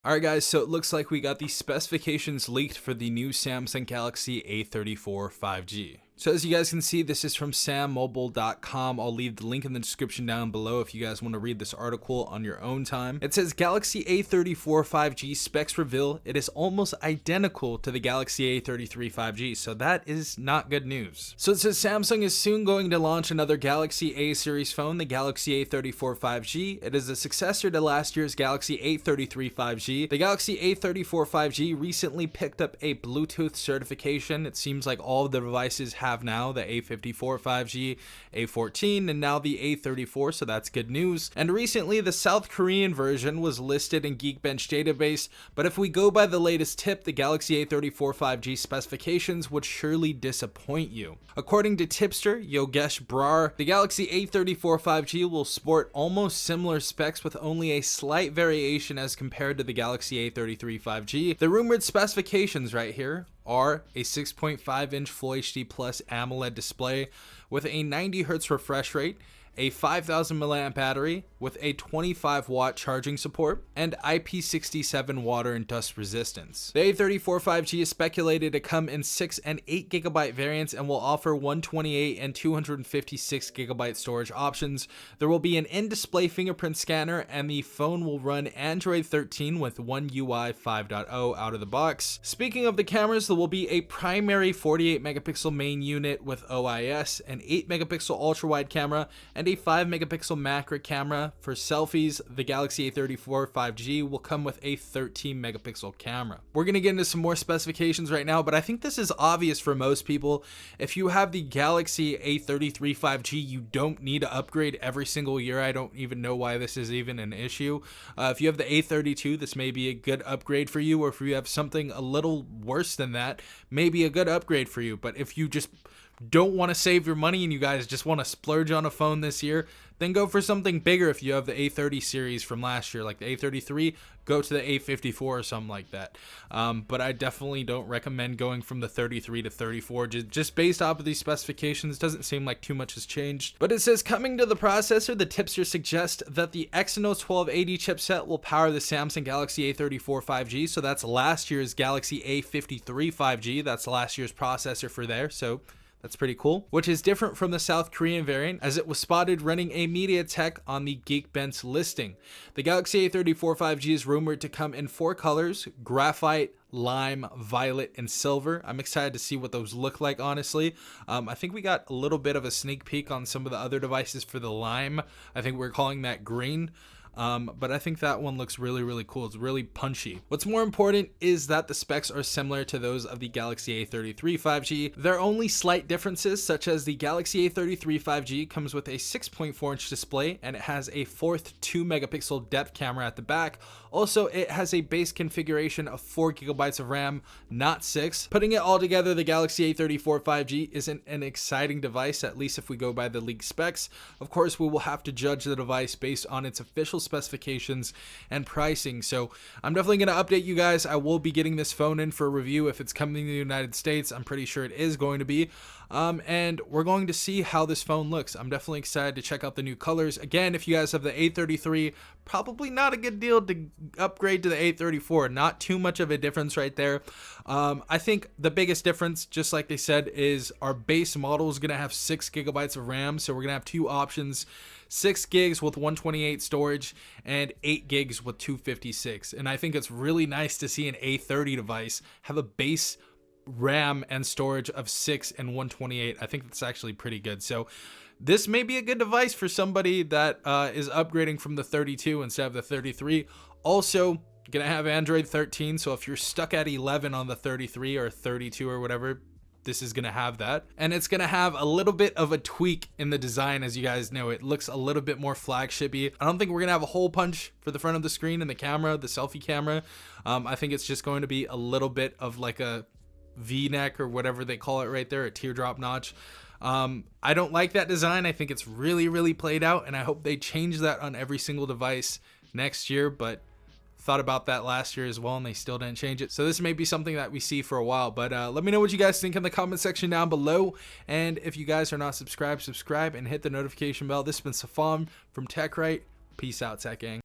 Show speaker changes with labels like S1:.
S1: Alright guys, so it looks like we got the specifications leaked for the new Samsung Galaxy A34 5G. So as you guys can see, this is from sammobile.com. I'll leave the link in the description down below if you guys want to read this article on your own time. It says Galaxy A34 5G specs reveal it is almost identical to the Galaxy A33 5G, so that is not good news. So it says Samsung is soon going to launch another Galaxy A series phone, the Galaxy A34 5G. It is a successor to last year's Galaxy A33 5G. The Galaxy A34 5G recently picked up a Bluetooth certification. It seems like all of the devices have now, the A54 5G, A14, and now the A34, so that's good news. And recently the South Korean version was listed in Geekbench database, but if we go by the latest tip, the Galaxy A34 5G specifications would surely disappoint you. According to tipster Yogesh Brar, the Galaxy A34 5G will sport almost similar specs with only a slight variation as compared to the Galaxy A33 5G. The rumored specifications right here are a 6.5-inch Full HD Plus AMOLED display with a 90 Hz refresh rate, a 5000 mAh battery with a 25 watt charging support, and IP67 water and dust resistance. The A34 5G is speculated to come in 6 and 8 GB variants and will offer 128 and 256 GB storage options. There will be an in-display fingerprint scanner, and the phone will run Android 13 with One UI 5.0 out of the box. Speaking of the cameras, there will be a primary 48 megapixel main unit with OIS, an 8 megapixel ultra wide camera, and a 5 megapixel macro camera. For selfies, the Galaxy A34 5G will come with a 13 megapixel camera. We're going to get into some more specifications right now, but I think this is obvious for most people. If you have the Galaxy A33 5G, you don't need to upgrade every single year. I don't even know why this is even an issue. If you have the A32, this may be a good upgrade for you, or if you have something a little worse than that, maybe a good upgrade for you. But if you just don't want to save your money and you guys just want to splurge on a phone this year, then go for something bigger. If you have the A30 series from last year, like the A33, go to the A54 or something like that. But I definitely don't recommend going from the 33 to 34. Just based off of these specifications, doesn't seem like too much has changed. But it says, coming to the processor, the tipster suggest that the Exynos 1280 chipset will power the Samsung Galaxy A34 5G. So that's last year's Galaxy A53 5G. That's last year's processor for there. So that's pretty cool, which is different from the South Korean variant, as it was spotted running a MediaTek on the Geekbench listing. The Galaxy A34 5G is rumored to come in 4 colors: graphite, lime, violet, and silver. I'm excited to see what those look like, honestly. I think we got a little bit of a sneak peek on some of the other devices for the lime. I think we're calling that green. But I think that one looks really cool. It's really punchy. What's more important is that the specs are similar to those of the Galaxy A33 5G. There are only slight differences, such as the Galaxy A33 5G comes with a 6.4-inch display, and it has a fourth 2 megapixel depth camera at the back. Also, it has a base configuration of 4 GB of RAM, not 6. Putting it all together, the Galaxy A34 5G isn't an exciting device, at least if we go by the leaked specs. Of course, we will have to judge the device based on its official specifications and pricing. So I'm definitely going to update you guys. I will be getting this phone in for a review if it's coming to the United States. I'm pretty sure it is going to be. And we're going to see how this phone looks. I'm definitely excited to check out the new colors. Again, if you guys have the A33, probably not a good deal to upgrade to the A34. Not too much of a difference right there. I think the biggest difference, just like they said, is our base model is going to have 6 GB of RAM. So we're going to have 2 options: 6 gigs with 128 storage and 8 gigs with 256. And I think it's really nice to see an A30 device have a base RAM and storage of 6 and 128. I think that's actually pretty good. So this may be a good device for somebody that is upgrading from the 32 instead of the 33. Also, gonna have Android 13, so if you're stuck at 11 on the 33 or 32 or whatever, this is gonna have that. And it's gonna have a little bit of a tweak in the design. As you guys know, it looks a little bit more flagshipy. I don't think we're gonna have a hole punch for the front of the screen and the camera, the selfie camera. I think it's just going to be a little bit of like a V-neck or whatever they call it right there, a teardrop notch. I don't like that design. I think it's really played out, and I hope they change that on every single device next year. But thought about that last year as well, and they still didn't change it. So this may be something that we see for a while. But let me know what you guys think in the comment section down below. And if you guys are not subscribed, subscribe and hit the notification bell. This has been Safam from TechRight. Peace out, Tech Gang.